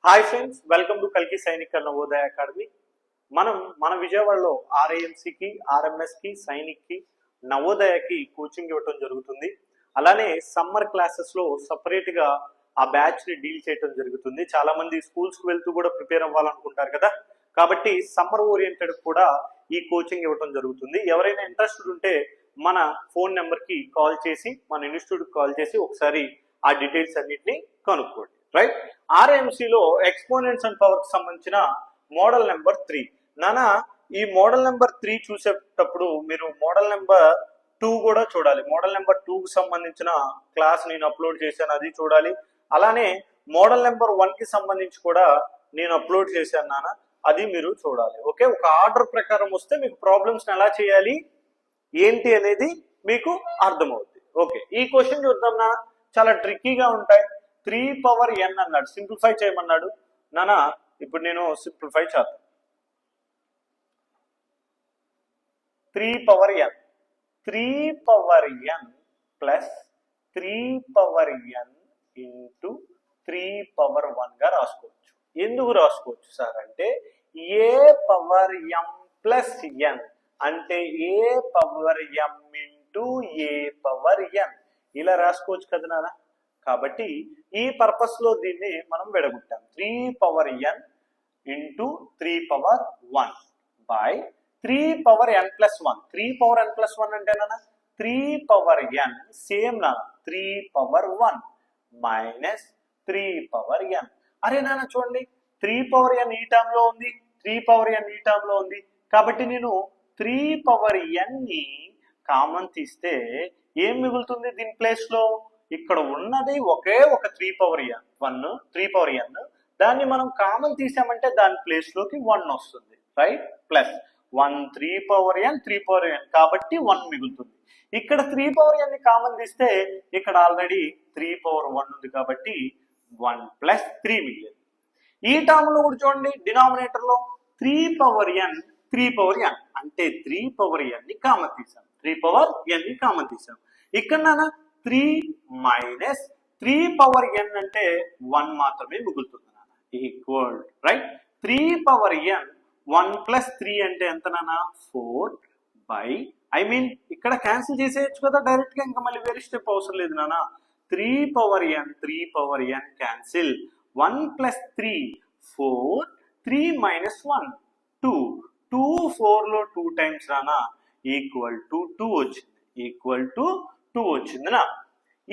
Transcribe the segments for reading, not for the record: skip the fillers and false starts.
Hi friends, welcome to కల్కి Sainik Navodaya academy. మన విజయవాడలో ఆర్ఐఎంసీకి, ఆర్ఎంఎస్కి, సైనిక్కి, నవోదయకి కోచింగ్ ఇవ్వటం జరుగుతుంది. అలానే సమ్మర్ క్లాసెస్లో సపరేట్గా ఆ బ్యాచ్ని డీల్ చేయటం జరుగుతుంది. చాలా మంది స్కూల్స్కి వెళ్తూ కూడా ప్రిపేర్ అవ్వాలనుకుంటారు కదా, కాబట్టి సమ్మర్ ఓరియంటెడ్ కూడా ఈ కోచింగ్ ఇవ్వటం జరుగుతుంది. ఎవరైనా ఇంట్రెస్టెడ్ ఉంటే మన ఫోన్ నెంబర్కి కాల్ చేసి, మన ఇన్స్టిట్యూట్కి కాల్ చేసి ఒకసారి ఆ డీటెయిల్స్ అన్నింటినీ కనుక్కోండి. రైట్, ఆర్ఎంసీలో ఎక్స్పోనెంట్స్ అండ్ పవర్ కి సంబంధించిన మోడల్ నెంబర్ 3. నానా, ఈ మోడల్ నెంబర్ 3 చూసేటప్పుడు మీరు మోడల్ నెంబర్ 2 కూడా చూడాలి. మోడల్ నెంబర్ 2 కి సంబంధించిన క్లాస్ నేను అప్లోడ్ చేశాను, అది చూడాలి. అలానే మోడల్ నెంబర్ 1 కి సంబంధించి కూడా నేను అప్లోడ్ చేశాను నాన్న, అది మీరు చూడాలి. ఓకే, ఒక ఆర్డర్ ప్రకారం వస్తే మీకు ప్రాబ్లమ్స్ ఎలా చేయాలి ఏంటి అనేది మీకు అర్థమవుతుంది. ఓకే, ఈ క్వశ్చన్ చూద్దాం నాన్న, చాలా ట్రిక్కీగా ఉంటాయి. 3 పవర్ n అన్నాడు, సింప్లిఫై చేయమన్నాడు నానా. ఇప్పుడు నేను సింప్లిఫై చేస్తాను. 3 power n, 3 power n plus 3 power n into 3 power 1 గా రాసుకోవచ్చు. ఎందుకు రాసుకోవచ్చు సార్ అంటే, ఏ పవర్ m ప్లస్ n అంటే ఏ power m into a power n ఇలా రాసుకోవచ్చు కదా నాన్న. కాబట్టి ఈ పర్పస్ లో దీన్ని మనం విడగొట్టాం. 3 power n into 3 power 1 by 3 power n plus 1. 3 power n plus 1 అంటే నాన్న 3 పవర్ n సేమ్ నాన్న 3 పవర్ 1 మైనస్ 3 పవర్ n. అరే నాన్న చూడండి, 3 పవర్ n ఈ టర్మ్ లో ఉంది, 3 పవర్ n ఈ టర్మ్ లో ఉంది. కాబట్టి నేను 3 పవర్ n ని కామన్ తీస్తే ఏం మిగులుతుంది దీని ప్లేస్ లో? ఇక్కడ ఉన్నది ఒకే ఒక 3 పవర్ n 1, 3 పవర్ n, దాన్ని మనం కామన్ తీసామంటే దాని ప్లేస్ లోకి 1 వస్తుంది. Right, plus 1 3 power n 3 power n కాబట్టి 1 మిగులుతుంది. ఇక్కడ 3 పవర్ n ని కామన్ తీస్తే ఇక్కడ ఆల్రెడీ 3 పవర్ 1 ఉంది కాబట్టి 1 ప్లస్ 3 మిగిలింది. ఈ టర్మ్ లో కూడా చూడండి, డినామినేటర్ లో 3 పవర్ n 3 పవర్ n అంటే 3 పవర్ n ని కామన్ తీసాం, 3 పవర్ n ని కామన్ తీసాం. ఇక్కడ నాన్న 3 మైనస్ 3 పవర్ n అంటే 1 మాత్రమే మిగులుతుంది నాన్న, equal. Right, 3 power n 1 plus 3 అంటే ఎంత నాన్న 4 బై, ఇక్కడ క్యాన్సిల్ చేసేయచ్చు కదా డైరెక్ట్ గా, ఇంకా మళ్ళీ వేరే స్టెప్ అవసరం లేదు నాన్న. 3 power n 3 power n cancel, 1 plus 3 4, 3 minus 1 2, 2 4 లో 2 టైమ్స్ నాన్న ఈక్వల్ టు 2 వచ్చింది, ఈక్వల్ టు 2 వచ్చింది నా.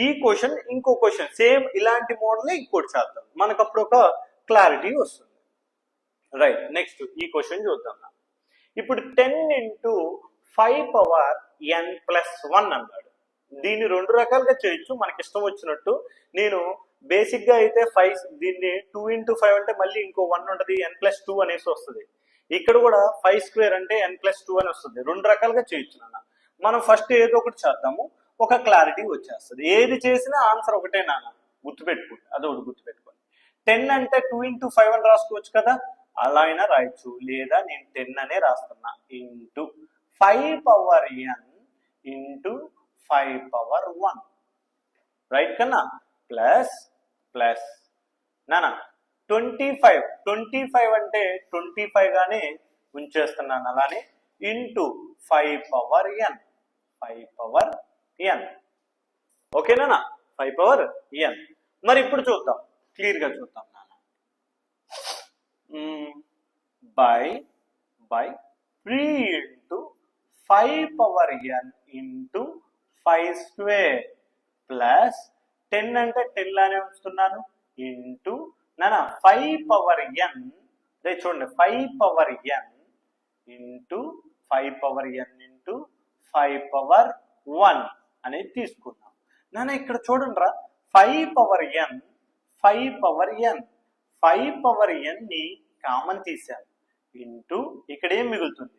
ఈ క్వశ్చన్ ఇంకో క్వశ్చన్ సేమ్ ఇలాంటి మోడల్ ఇంకోటి చేద్దాం, మనకు అప్పుడు ఒక క్లారిటీ వస్తుంది. రైట్, నెక్స్ట్ ఈ క్వశ్చన్ చూద్దాం నా. ఇప్పుడు 10 ఇంటూ 5 పవర్ n ప్లస్ 1 అన్నాడు. దీన్ని 2 రకాలుగా చేయొచ్చు, మనకి ఇష్టం వచ్చినట్టు. నేను బేసిక్ గా అయితే 5, దీన్ని 2 ఇంటూ 5 అంటే మళ్ళీ ఇంకో 1 ఉంటుంది, n ప్లస్ 2 అనేసి వస్తుంది. ఇక్కడ కూడా 5 స్క్వేర్ అంటే n ప్లస్ 2 అని వస్తుంది. 2 రకాలుగా చేయొచ్చు నాన్న. మనం ఫస్ట్ ఏదో ఒకటి చేద్దాము, ఒక క్లారిటీ వచ్చేస్తుంది. ఏది చేసినా ఆన్సర్ ఒకటే నాన్న, గుర్తుపెట్టుకోండి, అదొకటి గుర్తుపెట్టుకోండి. 10 అంటే 2 ఇంటూ 5 అని రాసుకోవచ్చు కదా, అలా అయినా రాయొచ్చు, లేదా నేను 10 అనే రాస్తున్నా, into 5 power n into 5 power 1. Right కన్నా, ప్లస్ ప్లస్ నాన్న 25 అంటే 25 గానే ఉంచేస్తున్నాను, అలానే into 5 power n, 5 power n. ఓకేనా, 5 పవర్ n. మరి ఇప్పుడు చూద్దాం, క్లియర్ గా చూద్దాం నాన్న. By 3 into 5 power n into 5 square plus 10 అంటే 10 లానే ఉంచుతున్నాను, ఇంటూ నాన్న 5 పవర్ n. రే చూడండి, 5 power n into 5 power n into 5 power 1 అనేది తీసుకున్నాం నాన్న. ఇక్కడ చూడండి రా, 5 power n 5 power n 5 power n ని కామన్ తీసాం, ఇంటూ ఇక్కడ ఏం మిగులుతుంది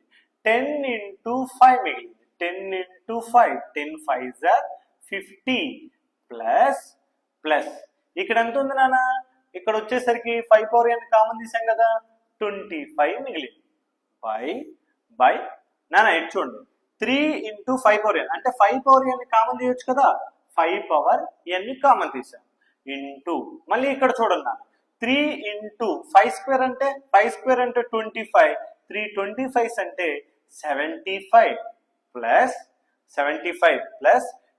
10 ఇంటూ 5 మిగిలింది, 10 ఇంటూ 5 10 5 50 ప్లస్ ప్లస్ ఇక్కడ ఎంత ఉంది నాన్న, ఇక్కడ వచ్చేసరికి 5 పవర్ n కామన్ తీసాం కదా, 25 మిగిలింది. బై నాన్న ఇటు చూడండి, 3 ఇంటూ 5 పవర్ n అంటే 5 పవర్ n కామన్ తీయొచ్చు కదా, 5 పవర్ n ని కామన్ తీసాం, ఇంటూ మళ్ళీ ఇక్కడ చూడండి నాన్న 3 ఇంటూ 5 స్క్వేర్ అంటే 25 3 25 అంటే 75 ప్లస్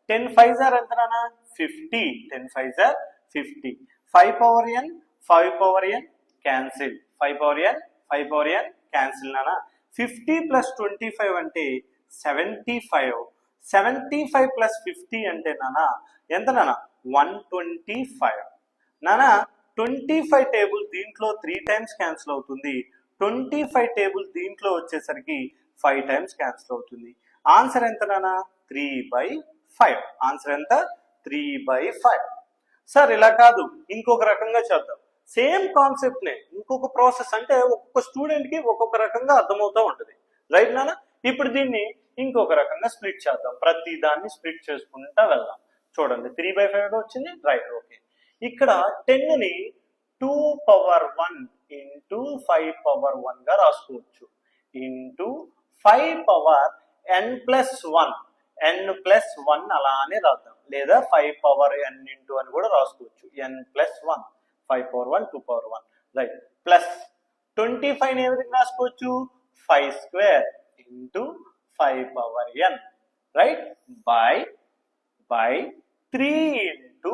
10 5 జార్ ఎంతనా 50 10 5 జార్ 50 5 power n cancel 5 power n cancel నానా 50 ప్లస్ 25 అంటే 75 ప్లస్ 50 అంటే నానా ఎంత నానా 125 నానా 25 టేబుల్ దీంట్లో 3 టైమ్స్ క్యాన్సిల్ అవుతుంది 25 టేబుల్ దీంట్లో వచ్చేసరికి 5 టైమ్స్ క్యాన్సిల్ అవుతుంది ఆన్సర్ ఎంత నానా 3/5 ఆన్సర్ ఎంత 3/5 సార్ ఇలా కాదు ఇంకొక రకంగా చేద్దాం సేమ్ కాన్సెప్ట్ నే ఇంకొక ప్రాసెస్ అంటే ఒక్కొక్క స్టూడెంట్ కి ఒక్కొక్క రకంగా అర్థమవుతూ ఉంటుంది రైట్ నానా ఇప్పుడు దీన్ని ఇంకొక రకంగా స్ప్లిట్ చేద్దాం ప్రతి దాన్ని స్ప్లిట్ చేసుకుంటా వెళ్దాం చూడండి 3/5 వచ్చింది రైట్ ఓకే ఇక్కడ 10 ని 2 పవర్ 1 ఇంటూ 5 పవర్ 1 గా రాసుకోవచ్చు ఇంటూ 5 పవర్ n ప్లస్ 1 అలానే రాద్దాం లేదా 5 పవర్ n ఇంటూ అని కూడా రాసుకోవచ్చు n plus 1 5 power 1 2 power 1 right plus 25 ఏ విధంగా రాసుకోవచ్చు 5 square into 5 power n right by 3 into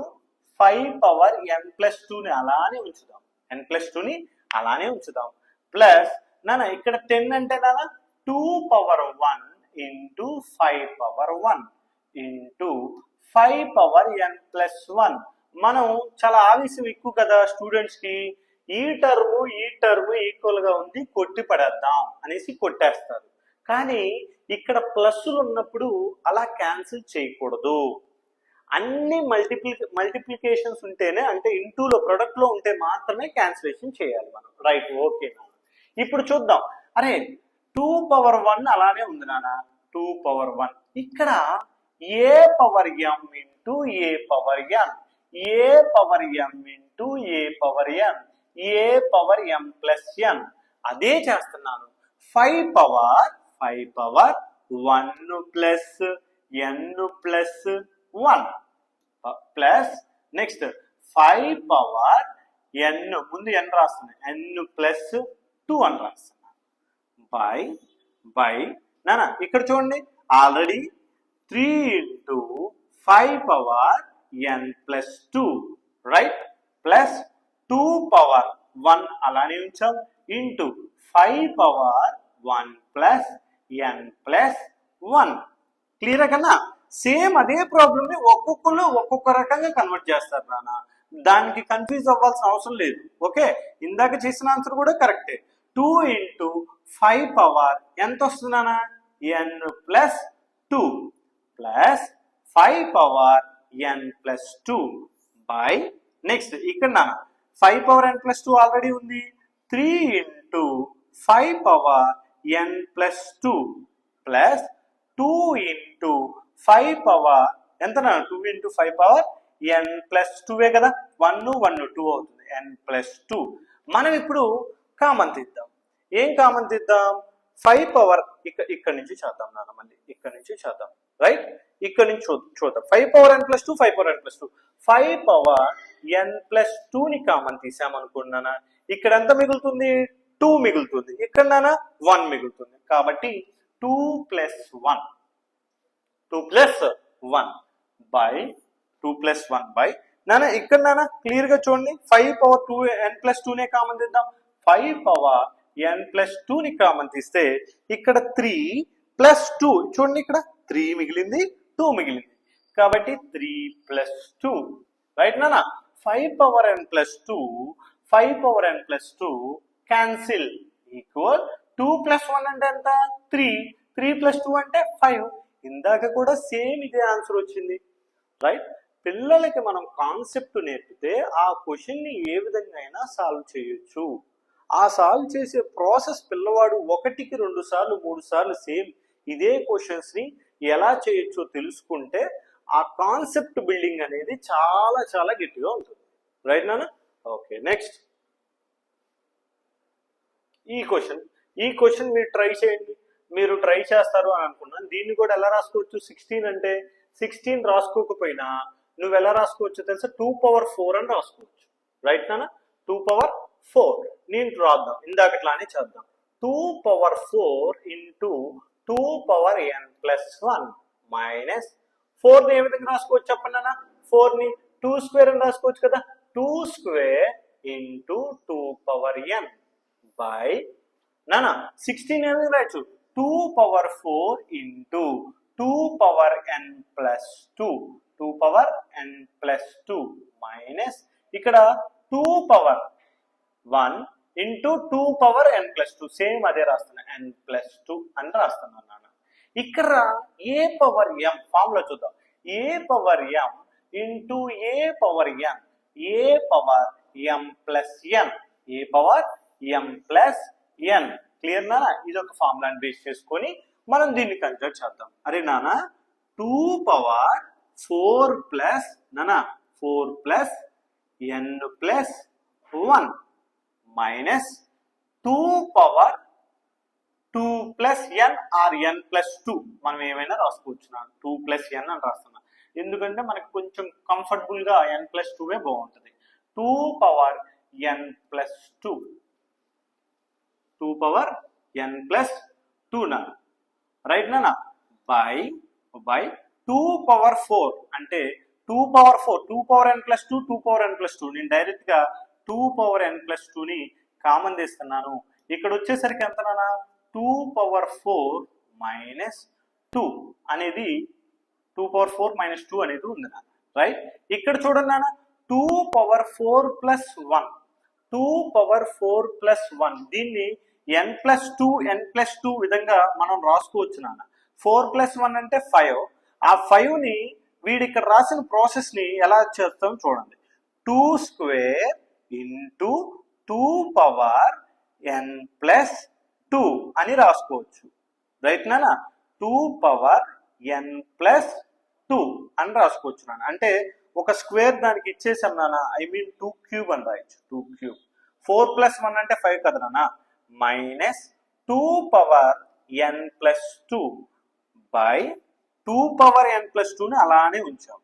5 power n plus 2 ని అలానే ఉంచుదాం n ప్లస్ 2 ని అలానే ఉంచుదాం ప్లస్ నానా ఇక్కడ 10 అంటే నానా 2 power 1 into 5 power 1 into 5 power n plus 1 మనం చాలా ఆవేశం ఎక్కువ కదా స్టూడెంట్స్ కి ఈ టర్మ్ ఈక్వల్ గా ఉంది కొట్టి పడేద్దాం అనేసి కొట్టేస్తారు కానీ ఇక్కడ ప్లస్లు ఉన్నప్పుడు అలా క్యాన్సిల్ చేయకూడదు అన్ని మల్టిప్లికేషన్స్ ఉంటేనే అంటే ఇంటూలో ప్రొడక్ట్ లో ఉంటే మాత్రమే క్యాన్సిలేషన్ చేయాలి మనం రైట్ ఓకే ఇప్పుడు చూద్దాం అరే 2 పవర్ 1 అలానే ఉంది నాన్న 2 పవర్ 1 ఇక్కడ ఏ power m into a power n a power m into a power n a power m plus n అదే చేస్తున్నాను 5 power 1 plus n plus 1 plus next 5 power n ముందు n రాస్తుంది n ప్లస్ 2 అని రాస్తున్నాను బై నానా ఇక్కడ చూడండి already 3 into 5 power n plus 2 right plus 2 power 1 అలానే ఉంచాం into 5 power 1 plus n plus 1 clear కన్నా సేమ్ అదే ప్రాబ్లమ్ ని ఒక్కొక్కరు ఒక్కొక్క రకంగా కన్వర్ట్ చేస్తారు నాన్న దానికి కన్ఫ్యూజ్ అవ్వాల్సిన అవసరం లేదు ఓకే ఇందాక చేసిన ఆన్సర్ కూడా కరెక్టే 2 ఇంటూ 5 పవర్ ఎంత వస్తుందన్నా n plus 2 plus 5 power n plus 2 by next ఇక్కడ నాన్న 5 పవర్ n ప్లస్ 2 ఆల్రెడీ ఉంది 3 into 5 power n plus 2 plus 2 into 5 power ఎంత నాన్న 2 ఇంటూ 5 పవర్ n ప్లస్ 2 కదా 1 2 అవుతుంది n ప్లస్ 2 మనం ఇప్పుడు కామన్ తీద్దాం ఏం కామన్ తీద్దాం 5 పవర్ ఇక్కడ నుంచి చేద్దాం నాన్న మళ్ళీ ఇక్కడ నుంచి చేద్దాం రైట్ ఇక్కడ నుంచి చూద్దాం 5 power n plus 2 5 power n plus 2 5 power n plus 2 ని కామన్ తీసామనుకున్నానా ఇక్కడ ఎంత మిగులుతుంది 2 మిగులుతుంది ఇక్కడ నాన్న 1 మిగులుతుంది కాబట్టి 2 ప్లస్ 1 బై 2 ప్లస్ 1 బై నాన్న ఇక్కడ నాన్న క్లియర్ గా చూడండి 5 పవర్ 2 n ప్లస్ 2 నే కామన్ తీద్దాం 5 పవర్ n ప్లస్ 2 ని కామన్ తీస్తే ఇక్కడ 3 ప్లస్ 2 చూడండి ఇక్కడ 3 మిగిలింది 2 మిగిలింది కాబట్టి 3 ప్లస్ 2 రైట్ నాన్న 5 power n plus 2 5 power n plus 2 cancel equal 2 plus 1 అంటే ఎంత 3 ప్లస్ 2 అంటే 5 ఇందాక కూడా సేమ్ ఇదే ఆన్సర్ వచ్చింది రైట్ పిల్లలకి మనం కాన్సెప్ట్ నేర్పితే ఆ క్వశ్చన్ ని ఏ విధంగా అయినా సాల్వ్ చేయొచ్చు ఆ సాల్వ్ చేసే ప్రాసెస్ పిల్లవాడు 1కి 2 సార్లు 3 సార్లు సేమ్ ఇదే క్వశ్చన్స్ ని ఎలా చేయొచ్చో తెలుసుకుంటే ఆ కాన్సెప్ట్ బిల్డింగ్ అనేది చాలా చాలా గట్టిగా ఉంటుంది రైట్ నాన్న ఓకే నెక్స్ట్ ఈ క్వశ్చన్ మీరు ట్రై చేయండి మీరు ట్రై చేస్తారు అని అనుకున్నాను దీన్ని కూడా ఎలా రాసుకోవచ్చు 16 అంటే 16 రాసుకోకపోయినా నువ్వు ఎలా రాసుకోవచ్చు తెలుసా 2 పవర్ 4 అని రాసుకోవచ్చు రైట్ నాన్న 2 పవర్ 4 నేను రాద్దాం ఇందాకట్లానే చేద్దాం 2 power 4 into 2 power n plus 1 minus 4 ని ఏ విధంగా రాసుకోవచ్చు చెప్పండి అన్న 4 ని 2 స్క్వేర్ అని రాసుకోవచ్చు కదా 2 square into 2 power n by నానా 16 ఏ విధంగా రాయొచ్చు 2 power 4 into 2 power n plus 2 2 power n plus 2 minus ఇక్కడ 2 power 1 into 2 power n plus 2 same అదే రాస్తున్నా n ప్లస్ 2 అని రాస్తున్నాను నాన్న ఇక్కడ ఏ పవర్ m ఫార్ములా చూద్దాం a power m into a power n a power m plus n a power m plus n clear నాన్న ఇది ఒక ఫార్ములాని బేస్ చేసుకొని మనం దీన్ని కన్సిడర్ చేద్దాం అరే నాన్న 2 పవర్ 4 ప్లస్ నాన్న 4 plus n plus 1 minus 2 power 2 plus n or n plus 2 మనం ఏమైనా రాసుకోవచ్చు 2 ప్లస్ n అని రాస్తున్నాం ఎందుకంటే మనకు కొంచెం కంఫర్టబుల్ గా n ప్లస్ 2 బాగుంటుంది 2 power n plus 2 2 power n plus 2 నా రైట్ నా బై 2 పవర్ 4 అంటే 2 power 4 2 power n plus 2 2 power n plus 2 నేను డైరెక్ట్ గా 2 పవర్ n ప్లస్ 2 ని కామన్ తీస్తున్నాను ఇక్కడ వచ్చేసరికి ఎంత నాన్న 2 పవర్ 4 మైనస్ 2 అనేది 2 పవర్ 4 మైనస్ 2 అనేది ఉంది నాన్న రైట్ ఇక్కడ చూడండి నాన్న 2 పవర్ 4 ప్లస్ 1 2 పవర్ 4 ప్లస్ 1 దీన్ని n ప్లస్ 2 విధంగా మనం రాసుకోవచ్చు నాన్న 4 ప్లస్ 1 అంటే 5 ఆ 5 ని వీడి ఇక్కడ రాసిన ప్రాసెస్ ని ఎలా చేస్తాం చూడండి 2 square into 2 power n plus 2 అని రాసుకోవచ్చు రైట్ నానా 2 పవర్ n ప్లస్ 2 అని రాసుకోవచ్చు నాన్న అంటే ఒక స్క్వేర్ దానికి ఇచ్చేసాం నాన్న ఐ మీన్ 2 క్యూబ్ అని రాయొచ్చు 2 క్యూబ్ 4 ప్లస్ 1 అంటే 5 కదా నాన్న minus 2 power n plus 2 by 2 power n plus 2 ని అలానే ఉంచాం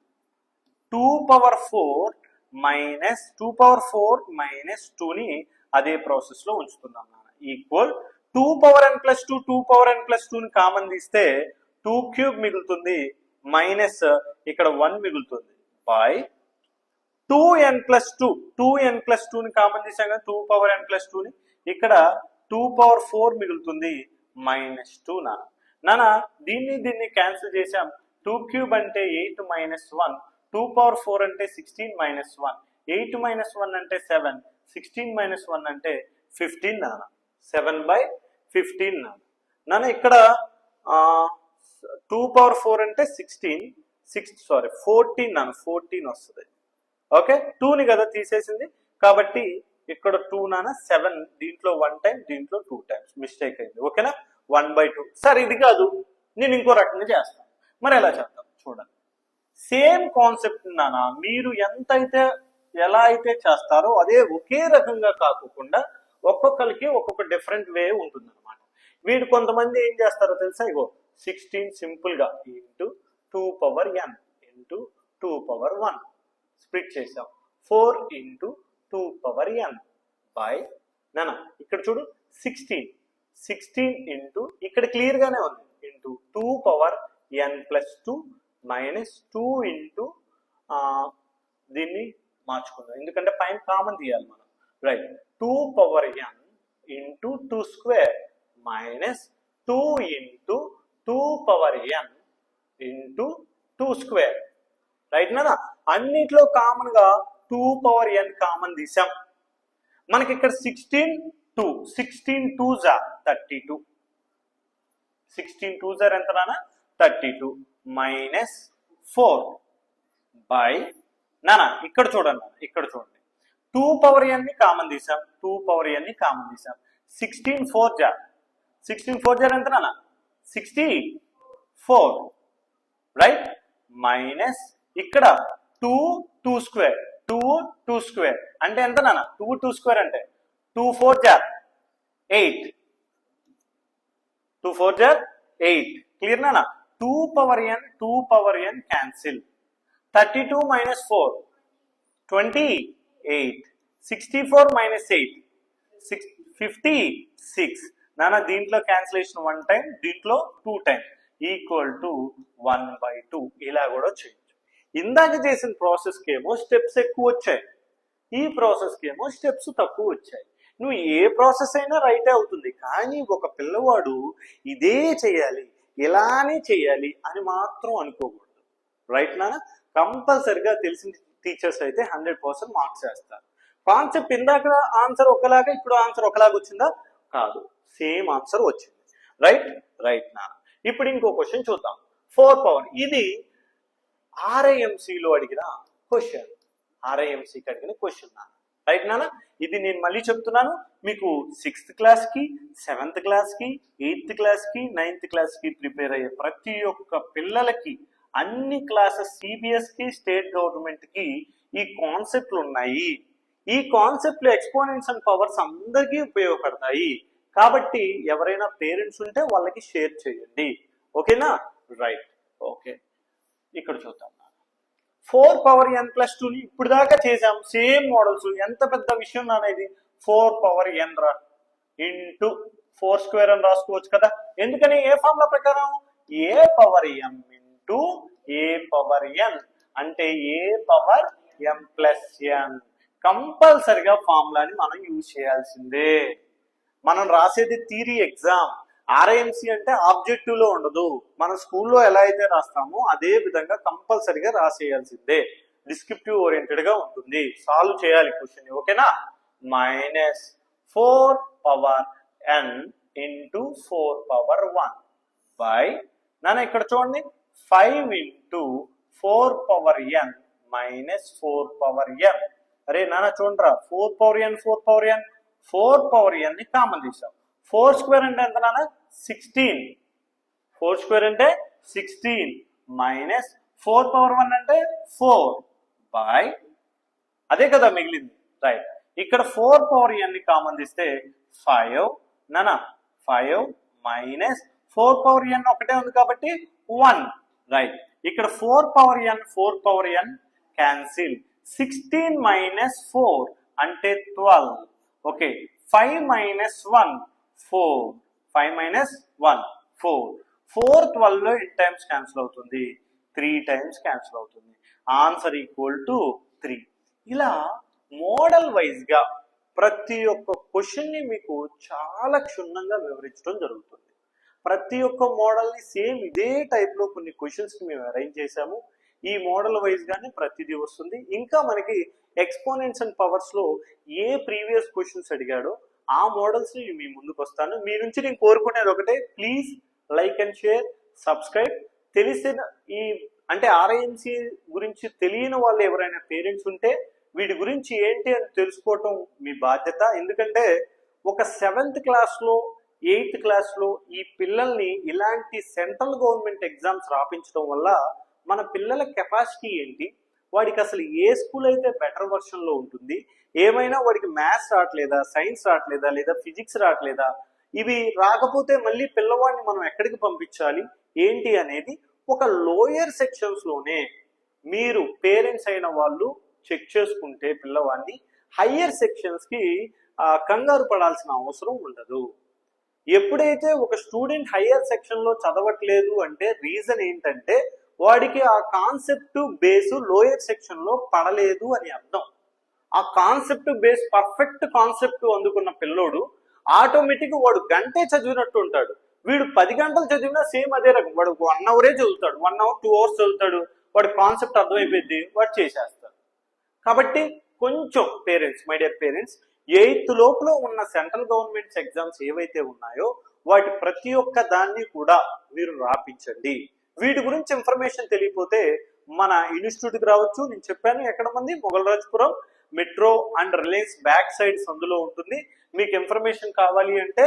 2 పవర్ 4 మైనస్ 2 పవర్ 4 మైనస్ 2 ని అదే ప్రాసెస్ లో ఉంచుతున్నాం నాన్న equal 2 power n plus 2 2 power n plus 2 ని కామన్ తీస్తే 2 క్యూబ్ మిగులుతుంది మైనస్ ఇక్కడ 1 మిగులుతుంది by 2n plus 2 2n plus 2 ని కామన్ తీసాం కదా 2 పవర్ n ప్లస్ 2 ని ఇక్కడ 2 పవర్ 4 మిగులుతుంది మైనస్ 2 నాన్న దీన్ని క్యాన్సిల్ చేసాం 2 క్యూబ్ అంటే 8 మైనస్ 1 2 పవర్ 4 అంటే 16 మైనస్ 1 8 మైనస్ 1 అంటే 7 16 మైనస్ 1 అంటే 15 నాన్న 7 బై 15 నాన్న ఇక్కడ 2 పవర్ 4 అంటే 14 నాన్న 14 వస్తుంది ఓకే 2 ని కదా తీసేసింది కాబట్టి ఇక్కడ 2 నాన్న 7 దీంట్లో 1 టైం దీంట్లో 2 టైమ్స్ మిస్టేక్ అయింది ఓకేనా 1/2 సార్ ఇది కాదు నేను ఇంకో రకంగా చేస్తాను మరి ఎలా చేద్దాం చూడండి సేమ్ కాన్సెప్ట్ నాన్న మీరు ఎలా అయితే చేస్తారో అదే ఒకే రకంగా కాకుండా ఒక్కొక్కరికి ఒక్కొక్క డిఫరెంట్ వే ఉంటుంది అనమాట వీడు కొంతమంది ఏం చేస్తారో తెలుసా ఇగో 16 సింపుల్ గా into 2 power n into 2 power 1 split చేసాం 4 ఇంటూ 2 పవర్ n బై నాన్న ఇక్కడ చూడు 16 ఇంటూ ఇక్కడ క్లియర్ గానే ఉంది into 2 power n plus 2 minus 2 into దీన్ని మార్చుకుందాం ఎందుకంటే పైన కామన్ తీయాలి మనం right 2 power n into 2 square minus 2 into 2 power n into 2 square right నాన్న అన్నిట్లో కామన్ గా 2 పవర్ n కామన్ తీసాం మనకి ఇక్కడ 16 2s are 32 16 2s are ఎంత నాన్న 32 మైనస్ 4 బై నాన్న ఇక్కడ చూడండి 2 పవర్ n ని కామన్ తీసాం 2 పవర్ n ని కామన్ తీసాం 16 4 జార్ ఎంత నాన్న 64 రైట్ మైనస్ ఇక్కడ 2 స్క్వేర్ 2 స్క్వేర్ అంటే ఎంత నాన్న 2 స్క్వేర్ అంటే 2 4 జార్ 8 2 4 జార్ 8 క్లియర్ నాన్న 2 power n cancel 32 minus 4 28 64 minus 8 56. నాన్న దీంట్లో క్యాన్సిలేషన్ 1 టైం, దీంట్లో 2 టైం, ఈక్వల్ టు 1/2. ఇలా కూడా చేయొచ్చు. ఇందాక చేసిన ప్రాసెస్కి ఏమో స్టెప్స్ ఎక్కువ వచ్చాయి, ఈ ప్రాసెస్కి ఏమో స్టెప్స్ తక్కువ వచ్చాయి. నువ్వు ఏ ప్రాసెస్ అయినా రైటే అవుతుంది, కానీ ఒక పిల్లవాడు ఇదే చేయాలి, ఇలానే చేయాలి అని మాత్రం అనుకోకూడదు. రైట్ నాన్న? కంపల్సరిగా తెలిసిన టీచర్స్ అయితే 100% మార్క్స్ వేస్తారు. కాన్సెప్ట్ ఇందాక ఆన్సర్ ఒకలాగా, ఇప్పుడు ఆన్సర్ ఒకలాగా వచ్చిందా? కాదు, సేమ్ ఆన్సర్ వచ్చింది. రైట్? రైట్ నాన్న. ఇప్పుడు ఇంకో క్వశ్చన్ చూద్దాం. 4 పవర్, ఇది RIMCలో అడిగిన క్వశ్చన్, RIMCకి అడిగిన క్వశ్చన్ నాన్న. రైట్ నాన్న? ఇది నేను మళ్ళీ చెప్తున్నాను, మీకు 6th క్లాస్కి, 7th క్లాస్కి, 8th క్లాస్కి, 9th క్లాస్కి ప్రిపేర్ అయ్యే ప్రతి ఒక్క పిల్లలకి, అన్ని క్లాసెస్ CBSకి, స్టేట్ గవర్నమెంట్కి ఈ కాన్సెప్ట్లు ఉన్నాయి. ఈ కాన్సెప్ట్లు ఎక్స్పోనెంట్స్ అండ్ పవర్స్ అందరికీ ఉపయోగపడతాయి. కాబట్టి ఎవరైనా పేరెంట్స్ ఉంటే వాళ్ళకి షేర్ చేయండి. ఓకేనా? రైట్. ఓకే, ఇక్కడ చూద్దాం. 4 పవర్ n ప్లస్ 2ని ఇప్పుడు దాకా చేసాం, సేమ్ మోడల్స్. ఎంత పెద్ద విషయం అనేది 4 పవర్ n రా ఇంటూ 4 స్క్వేర్ అని రాసుకోవచ్చు కదా. ఎందుకని? ఏ ఫార్ములా ప్రకారం? ఏ power m into a power n అంటే ఏ పవర్ m ప్లస్ n. కంపల్సరిగా ఫార్ములాని మనం యూజ్ చేయాల్సిందే. మనం రాసేది థియరీ ఎగ్జామ్. RIMC అంటే ఆబ్జెక్టివ్ లో ఉండదు, మన స్కూల్లో ఎలా అయితే రాస్తామో అదే విధంగా కంపల్సరిగా రాసేయాల్సిందే. డిస్క్రిప్టివ్ ఓరియంటెడ్ గా ఉంటుంది, సాల్వ్ చేయాలి క్వశ్చన్. ఓకేనా? -4 power n into 4 power 1 by, నాన్న ఇక్కడ చూడండి, 5 into 4 power n minus 4 power n. అరే నాన్న చూడరా, 4 power n 4 power n, 4 power n ని కామన్ తీసాం. 4 స్క్వేర్ అంటే ఎంత నాన్న? 16. 4 స్క్వేర్ అంటే 16 మైనస్ 4 పవర్ 1 అంటే 4 బై, అదే కదా మిగిలింది. రైట్. ఇక్కడ 4 పవర్ n ని కామన్ తీస్తే 5 నాన్న, 5 మైనస్ 4 పవర్ n ఒకటే ఉంది కాబట్టి 1. రైట్. ఇక్కడ 4 power n 4 power n cancel. 16 minus 4 అంటే 12. ఓకే, 5 మైనస్ 1 4, 5 మైనస్ 1 4, 4 12 లో 8 టైమ్స్ క్యాన్సిల్ అవుతుంది, 3 టైమ్స్ క్యాన్సిల్ అవుతుంది. Answer equal to 3. ఇలా మోడల్ వైజ్ గా ప్రతి ఒక్క క్వశ్చన్ ని మీకు చాలా క్షుణ్ణంగా వివరించడం జరుగుతుంది. ప్రతి ఒక్క మోడల్ ని సేమ్ ఇదే టైప్ లో కొన్ని క్వశ్చన్స్ కి మేము అరేంజ్ చేసాము. ఈ మోడల్ వైజ్ గానే ప్రతిదీ వస్తుంది. ఇంకా మనకి ఎక్స్పోనెంట్స్ అండ్ పవర్స్ లో ఏ ప్రీవియస్ క్వశ్చన్స్ అడిగాడో ఆ మోడల్స్ ని మీ ముందుకు వస్తాను. మీ నుంచి నేను కోరుకునేది ఒకటే, please like and share, subscribe. తెలిసిన ఈ అంటే RIMC గురించి తెలియని వాళ్ళు ఎవరైనా పేరెంట్స్ ఉంటే వీటి గురించి ఏంటి అని తెలుసుకోవటం మీ బాధ్యత. ఎందుకంటే ఒక 7th క్లాస్లో 8th క్లాస్లో ఈ పిల్లల్ని ఇలాంటి సెంట్రల్ గవర్నమెంట్ ఎగ్జామ్స్ రాపించడం వల్ల మన పిల్లల కెపాసిటీ ఏంటి, వాడికి అసలు ఏ స్కూల్ అయితే బెటర్ వర్షన్లో ఉంటుంది, ఏమైనా వాడికి మ్యాథ్స్ రావట్లేదా, సైన్స్ రావట్లేదా, లేదా ఫిజిక్స్ రావట్లేదా, ఇవి రాకపోతే మళ్ళీ పిల్లవాడిని మనం ఎక్కడికి పంపించాలి ఏంటి అనేది ఒక లోయర్ సెక్షన్స్లోనే మీరు పేరెంట్స్ అయిన వాళ్ళు చెక్ చేసుకుంటే పిల్లవాడిని హయ్యర్ సెక్షన్స్కి కంగారు పడాల్సిన అవసరం ఉండదు. ఎప్పుడైతే ఒక స్టూడెంట్ హయ్యర్ సెక్షన్లో చదవట్లేదు అంటే రీజన్ ఏంటంటే వాడికి ఆ కాన్సెప్ట్ బేస్ లోయర్ సెక్షన్లో పడలేదు అని అర్థం. ఆ కాన్సెప్ట్ బేస్ పర్ఫెక్ట్ కాన్సెప్ట్ అందుకున్న పిల్లోడు ఆటోమేటిక్ వాడు గంటే చదివినట్టు ఉంటాడు. వీడు 10 గంటలు చదివినా సేమ్ అదే రకం, వాడు 1 అవరే చదువుతాడు, 1 అవర్ 2 అవర్స్ చదువుతాడు, వాడి కాన్సెప్ట్ అర్థమైపోయింది, వాడు చేసేస్తాడు. కాబట్టి కొంచెం parents, my dear parents, 8th లోపల ఉన్న సెంట్రల్ గవర్నమెంట్స్ ఎగ్జామ్స్ ఏవైతే ఉన్నాయో వాటి ప్రతి ఒక్క దాన్ని కూడా మీరు రాపించండి. వీటి గురించి ఇన్ఫర్మేషన్ తెలియకపోతే మన ఇన్స్టిట్యూట్కి రావచ్చు. నేను చెప్పాను ఎక్కడ మంది, Moghalrajpuram metro and Reliance back side సందులో ఉంటుంది. మీకు ఇన్ఫర్మేషన్ కావాలి అంటే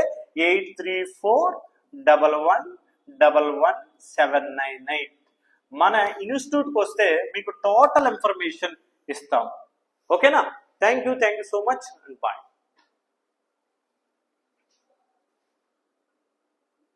8341111799 మన ఇన్స్టిట్యూట్కి వస్తే మీకు టోటల్ ఇన్ఫర్మేషన్ ఇస్తాం. ఓకేనా? Thank you so much and bye.